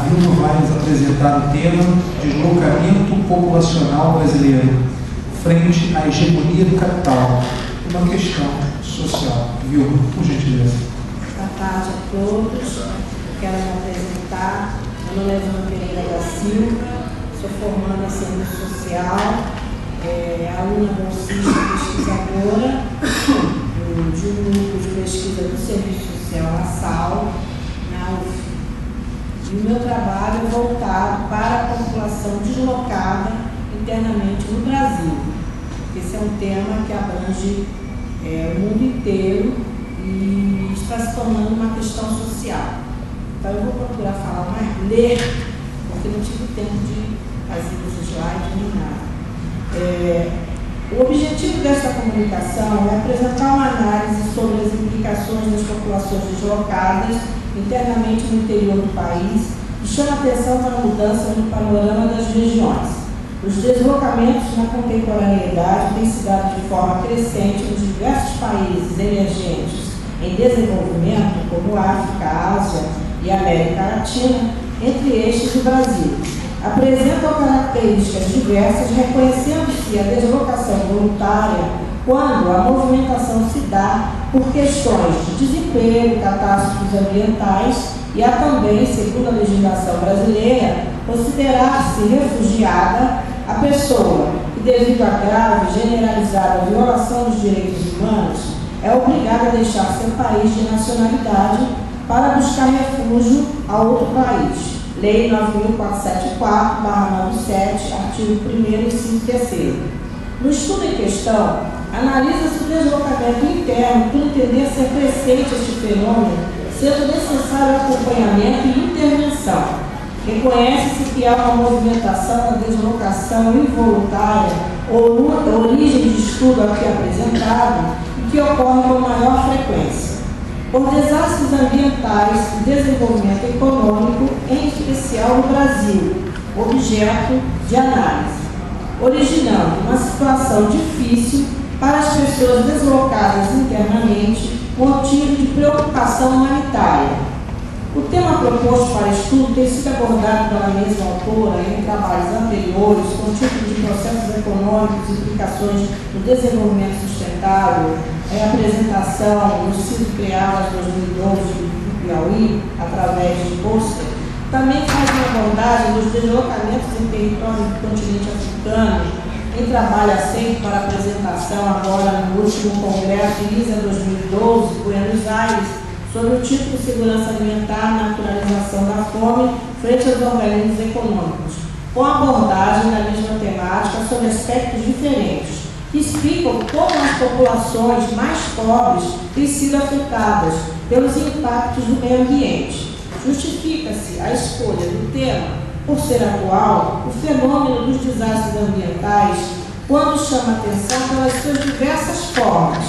Vilma vai nos apresentar o tema Deslocamento Populacional Brasileiro, frente à hegemonia do capital, uma questão social. Vilma, por gentileza. Boa tarde a todos. Quero me apresentar. Meu nome é Vilma Pereira da Silva, sou formanda em Serviço Social, aluna bolsista pesquisadora de um grupo de pesquisa do Serviço Social na SAL, na UF. E o meu trabalho é voltado para a população deslocada internamente no Brasil. Esse é um tema que abrange o mundo inteiro e está se tornando uma questão social. Então eu vou procurar falar mais, ler, porque não tive tempo de fazer os slides nem nada. O objetivo dessa comunicação é apresentar uma análise sobre as implicações das populações deslocadas internamente no interior do país e chama atenção para a mudança no panorama das regiões. Os deslocamentos na contemporaneidade têm se dado de forma crescente nos diversos países emergentes em desenvolvimento, como África, Ásia e América Latina, entre estes o Brasil. Apresentam características diversas, reconhecendo-se a deslocação voluntária quando a movimentação se dá por questões de desemprego, catástrofes ambientais e há também, segundo a legislação brasileira, considerar-se refugiada a pessoa que, devido à grave e generalizada violação dos direitos humanos, é obrigada a deixar seu país de nacionalidade para buscar refúgio a outro país. Lei 9.474/97, artigo 1º, inciso 3º. No estudo em questão, analisa-se o deslocamento interno por entender ser crescente este fenômeno, sendo necessário acompanhamento e intervenção. Reconhece-se que há uma movimentação da deslocação involuntária ou origem de estudo aqui apresentado e que ocorre com maior frequência. Por desastres ambientais e desenvolvimento econômico, em especial no Brasil, objeto de análise, originando uma situação difícil para as pessoas deslocadas internamente, motivo de preocupação humanitária. O tema proposto para estudo tem sido abordado pela mesma autora em trabalhos anteriores, com títulos de processos econômicos e implicações no desenvolvimento sustentável, em apresentação no sítio criado em 2012 do Piauí, através de pôster. Também faz uma abordagem dos deslocamentos em território do continente africano, em trabalho aceito para apresentação agora no último Congresso ISA 2012, Buenos Aires, sob o título Segurança Alimentar, Naturalização da Fome frente aos organismos econômicos, com abordagem da mesma temática sobre aspectos diferentes, que explicam como as populações mais pobres têm sido afetadas pelos impactos do meio ambiente. Justifica-se a escolha do tema por ser atual o fenômeno dos desastres ambientais, quando chama atenção pelas suas diversas formas,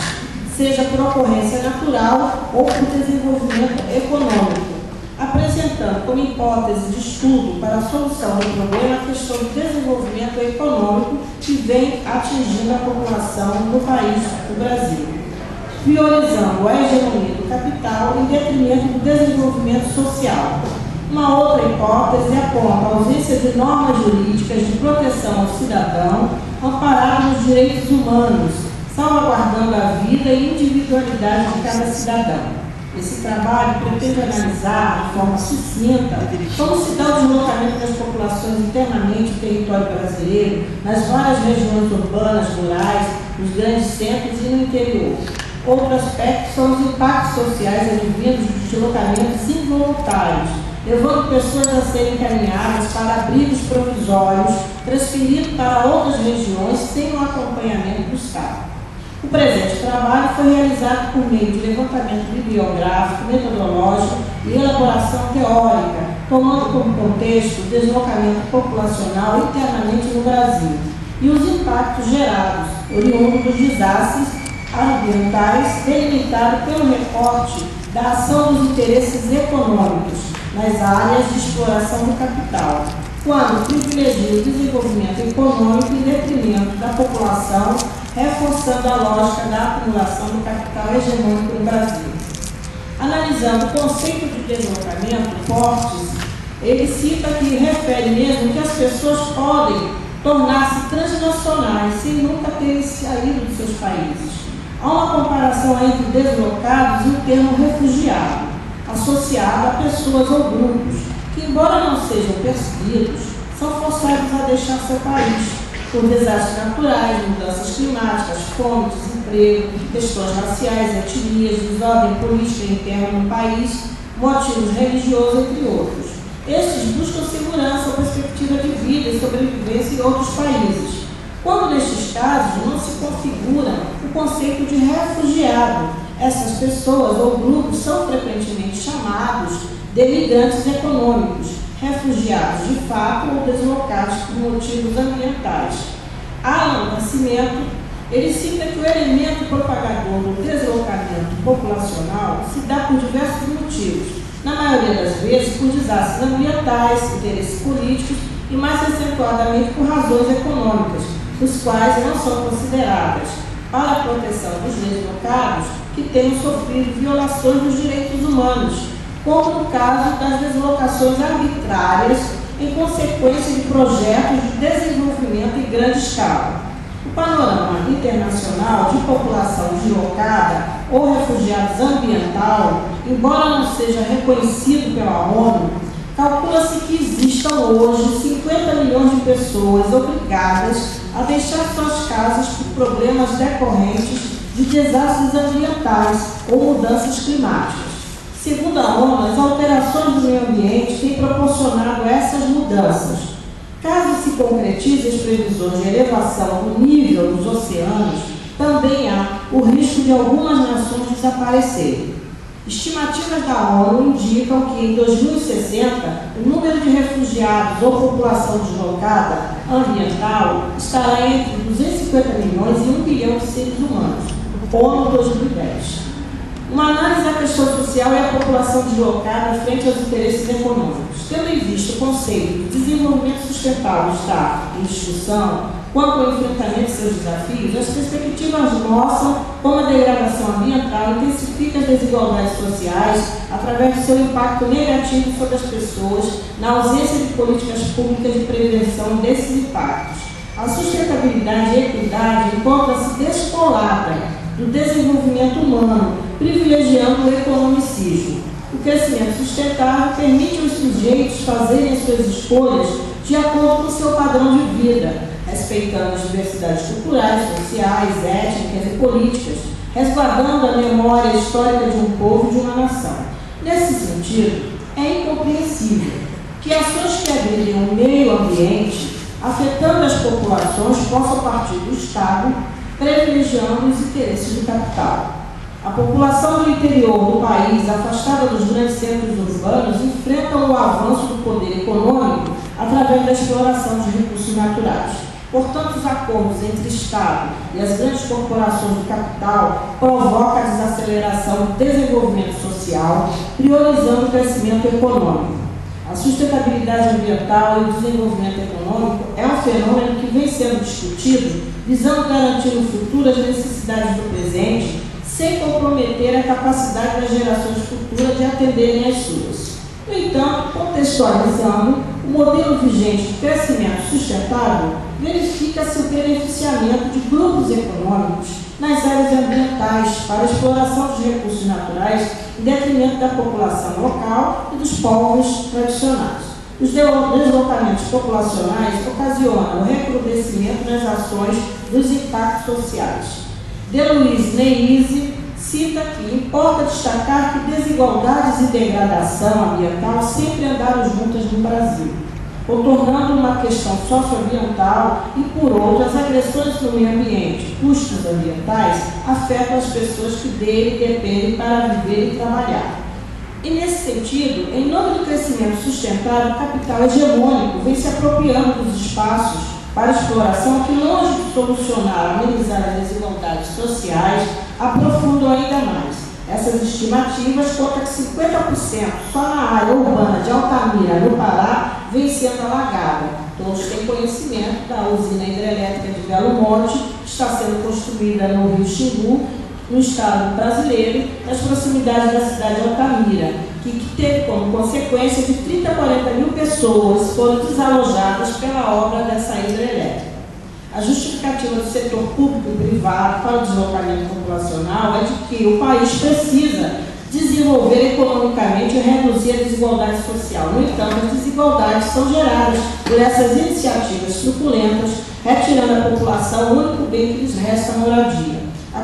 seja por ocorrência natural ou por desenvolvimento econômico, apresentando como hipótese de estudo para a solução do problema a questão do desenvolvimento econômico que vem atingindo a população do país, do Brasil, priorizando a hegemonia do capital em detrimento do desenvolvimento social. Uma outra hipótese aponta a ausência de normas jurídicas de proteção ao cidadão amparado nos direitos humanos, salvaguardando a vida e individualidade de cada cidadão. Esse trabalho pretende analisar, de forma sucinta, como se dá o deslocamento das populações internamente no território brasileiro, nas várias regiões urbanas, rurais, nos grandes centros e no interior. Outro aspecto são os impactos sociais advindos dos deslocamentos involuntários, levando pessoas a serem encaminhadas para abrigos provisórios, transferidos para outras regiões sem o acompanhamento do Estado. O presente trabalho foi realizado por meio de levantamento bibliográfico, metodológico e elaboração teórica, tomando como contexto o deslocamento populacional internamente no Brasil e os impactos gerados, oriundos dos desastres ambientais, delimitado pelo recorte da ação dos interesses econômicos nas áreas de exploração do capital, quando privilegia o desenvolvimento econômico em detrimento da população, reforçando a lógica da acumulação do capital hegemônico no Brasil. Analisando o conceito de deslocamento, Fortes Ele cita que refere mesmo que as pessoas podem tornar-se transnacionais sem nunca terem saído dos seus países. Há uma comparação entre deslocados e o termo refugiado, associado a pessoas ou grupos que, embora não sejam perseguidos, são forçados a deixar seu país por desastres naturais, mudanças climáticas, fome, desemprego, questões raciais, etnias, desordem política interna no país, motivos religiosos, entre outros. Estes buscam segurança, perspectiva de vida e sobrevivência em outros países, quando nestes casos não se configura o conceito de refugiado. Essas pessoas ou grupos são frequentemente chamados de migrantes econômicos, refugiados de fato ou deslocados por motivos ambientais. Alan Nascimento, ele cita que o elemento propagador do deslocamento populacional se dá por diversos motivos, na maioria das vezes por desastres ambientais, interesses políticos e mais acentuadamente por razões econômicas, os quais não são consideradas para a proteção dos deslocados que tenham sofrido violações dos direitos humanos, como no caso das deslocações arbitrárias em consequência de projetos de desenvolvimento em grande escala. O panorama internacional de população deslocada ou refugiados ambiental, embora não seja reconhecido pela ONU, calcula-se que existam hoje 50 milhões de pessoas obrigadas a deixar suas casas por problemas decorrentes de desastres ambientais ou mudanças climáticas. Segundo a ONU, as alterações do meio ambiente têm proporcionado essas mudanças. Caso se concretizem as previsões de elevação do nível dos oceanos, também há o risco de algumas nações desaparecerem. Estimativas da ONU indicam que em 2060 o número de refugiados ou população deslocada ambiental estará entre 250 milhões e 1 bilhão de seres humanos. ONU 2010. Uma análise da questão social e a população deslocada frente aos interesses econômicos. Tendo em vista o conceito de desenvolvimento sustentável está em discussão quanto ao enfrentamento de seus desafios, as perspectivas mostram como a degradação ambiental intensifica as desigualdades sociais através do seu impacto negativo sobre as pessoas na ausência de políticas públicas de prevenção desses impactos. A sustentabilidade e a equidade encontram-se descolada do desenvolvimento humano, privilegiando o economicismo. O crescimento sustentável permite aos sujeitos fazerem as suas escolhas de acordo com o seu padrão de vida, respeitando as diversidades culturais, sociais, étnicas e políticas, resguardando a memória histórica de um povo e de uma nação. Nesse sentido, é incompreensível que ações que agridem o meio ambiente, afetando as populações, possam partir do Estado, privilegiando os interesses do capital. A população do interior do país, afastada dos grandes centros urbanos, enfrenta o avanço do poder econômico através da exploração de recursos naturais. Portanto, os acordos entre Estado e as grandes corporações do capital provocam a desaceleração do desenvolvimento social, priorizando o crescimento econômico. A sustentabilidade ambiental e o desenvolvimento econômico é um fenômeno que vem sendo discutido, visando garantir no futuro as necessidades do presente, sem comprometer a capacidade das gerações futuras de atenderem às suas. No entanto, contextualizando, o modelo vigente de crescimento sustentável verifica-se o beneficiamento de grupos econômicos nas áreas ambientais para a exploração dos recursos naturais em detrimento da população local e dos povos tradicionais. Os deslocamentos populacionais ocasionam o recrudescimento nas ações dos impactos sociais. Deluise Neise cita que importa destacar que desigualdades e degradação ambiental sempre andaram juntas no Brasil, contornando uma questão socioambiental e, por outras, agressões no meio ambiente, custos ambientais, afetam as pessoas que dele dependem para viver e trabalhar. E, nesse sentido, em nome do crescimento sustentável, o capital hegemônico vem se apropriando dos espaços para exploração que, longe de solucionar, amenizar as desigualdades sociais, aprofundam ainda mais. Essas estimativas contam que 50% só na área urbana de Altamira, no Pará, vem sendo alagada. Todos têm conhecimento da usina hidrelétrica de Belo Monte, que está sendo construída no Rio Xingu, no estado brasileiro, nas proximidades da cidade de Altamira. Altamira, que teve como consequência de 30 a 40 mil pessoas foram desalojadas pela obra dessa hidrelétrica. A justificativa do setor público e privado para o deslocamento populacional é de que o país precisa desenvolver economicamente e reduzir a desigualdade social. No entanto, as desigualdades são geradas por essas iniciativas truculentas, retirando à população o único bem que lhes resta, a moradia. A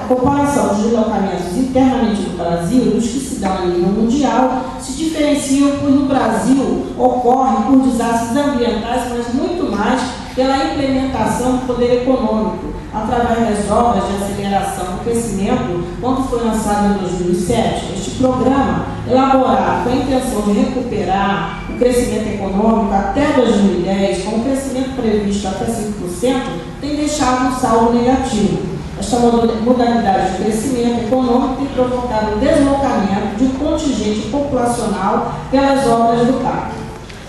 comparação dos deslocamentos internamente no Brasil, dos que se dão a nível mundial, se diferenciam, pois no Brasil ocorre por desastres ambientais, mas muito mais pela implementação do poder econômico, através das obras de aceleração do crescimento, quando foi lançado em 2007. Este programa, elaborado com a intenção de recuperar o crescimento econômico até 2010, com o crescimento previsto até 5%, tem deixado um saldo negativo. Esta modalidade de crescimento econômico tem provocado o deslocamento de um contingente populacional pelas obras do parque.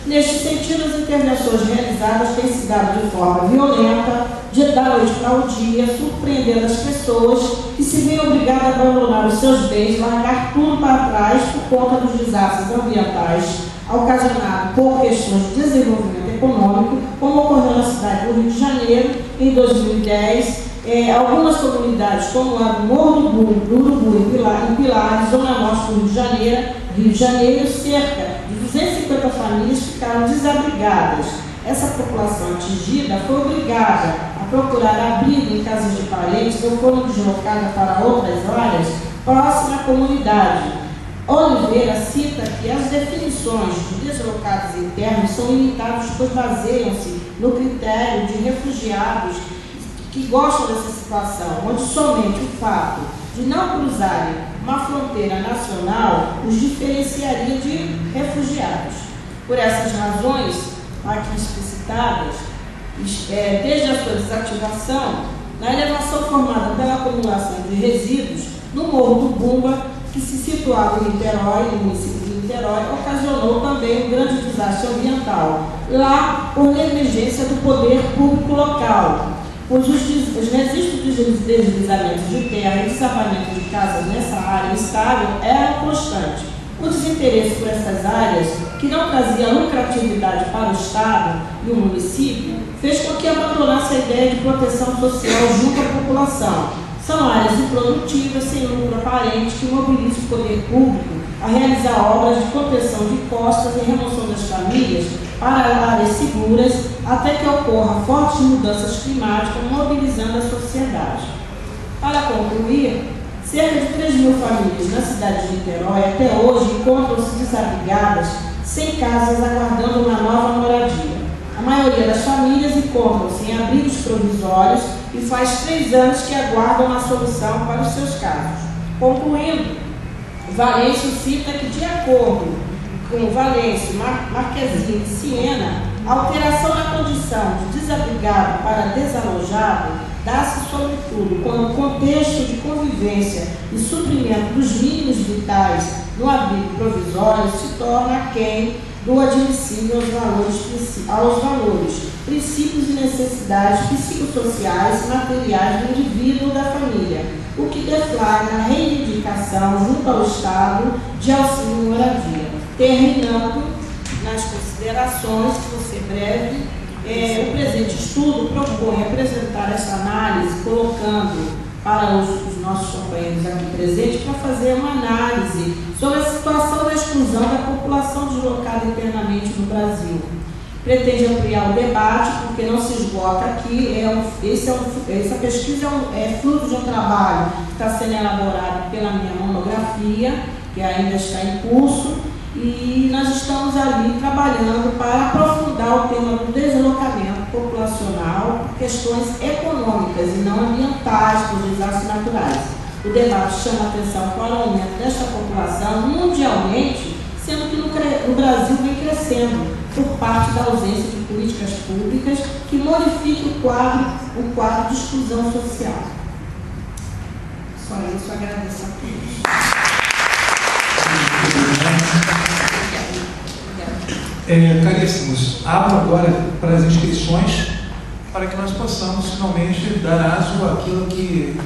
Neste sentido, as intervenções realizadas têm se dado de forma violenta, da noite para o dia, surpreendendo as pessoas que se veem obrigadas a abandonar os seus bens, largar tudo para trás por conta dos desastres ambientais ocasionados por questões de desenvolvimento econômico, como ocorreu na cidade do Rio de Janeiro em 2010. Algumas comunidades, como a do Morro do Urubu, em Pilares, Zona Norte do Rio de Janeiro, cerca de 250 famílias ficaram desabrigadas. Essa população atingida foi obrigada a procurar abrigo em casas de parentes ou foram deslocadas para outras áreas próximas à comunidade. Oliveira cita que as definições de deslocados internos são limitadas, pois baseiam-se no critério de refugiados que gostam dessa situação, onde somente o fato de não cruzarem uma fronteira nacional os diferenciaria de refugiados. Por essas razões, aqui explicitadas, desde a sua desativação, na elevação formada pela acumulação de resíduos no Morro do Bumba, que se situava em Niterói, no município de Niterói, ocasionou também um grande desastre ambiental, lá por negligência do poder público local, pois os registros de deslizamentos de terra e desabamento de casas nessa área instável eram constantes. O desinteresse por essas áreas, que não trazia lucratividade para o Estado e o município, fez com que abandonasse a ideia de proteção social junto à população. São áreas improdutivas, sem lucro aparente, que mobilizam o poder público a realizar obras de proteção de costas e remoção das famílias para áreas seguras, até que ocorram fortes mudanças climáticas, mobilizando a sociedade. Para concluir, cerca de 3 mil famílias na cidade de Niterói até hoje encontram-se desabrigadas, sem casas, aguardando uma nova moradia. A maioria das famílias encontram-se em abrigos provisórios e faz 3 anos que aguardam uma solução para os seus casos. Concluindo, Valêncio cita que, de acordo com Valêncio, Marquezine e Siena, a alteração na condição de desabrigado para desalojado dá-se, sobretudo, quando o contexto de convivência e suprimento dos mínimos vitais no abrigo provisório se torna aquém do admissível aos valores, princípios e necessidades psicossociais e materiais do indivíduo ou da família, o que deflagra a reivindicação junto ao Estado de auxílio moradia. Terminando nas considerações, que vou ser breve, o presente estudo propõe apresentar essa análise, colocando para os nossos companheiros aqui presentes, para fazer uma análise sobre a situação da exclusão da população deslocada internamente no Brasil. Pretende ampliar o debate, porque não se esgota aqui. Essa pesquisa é fruto de um trabalho que está sendo elaborado pela minha monografia, que ainda está em curso, e nós estamos ali trabalhando para aprofundar o tema do deslocamento populacional por questões econômicas e não ambientais, por desastres naturais. O debate chama atenção para o aumento desta população mundialmente, sendo que no Brasil vem crescendo por parte da ausência de políticas públicas que modifiquem o quadro de exclusão social. Só isso, agradeço a todos. Caríssimos, abro agora para as inscrições para que nós possamos finalmente dar aso àquilo que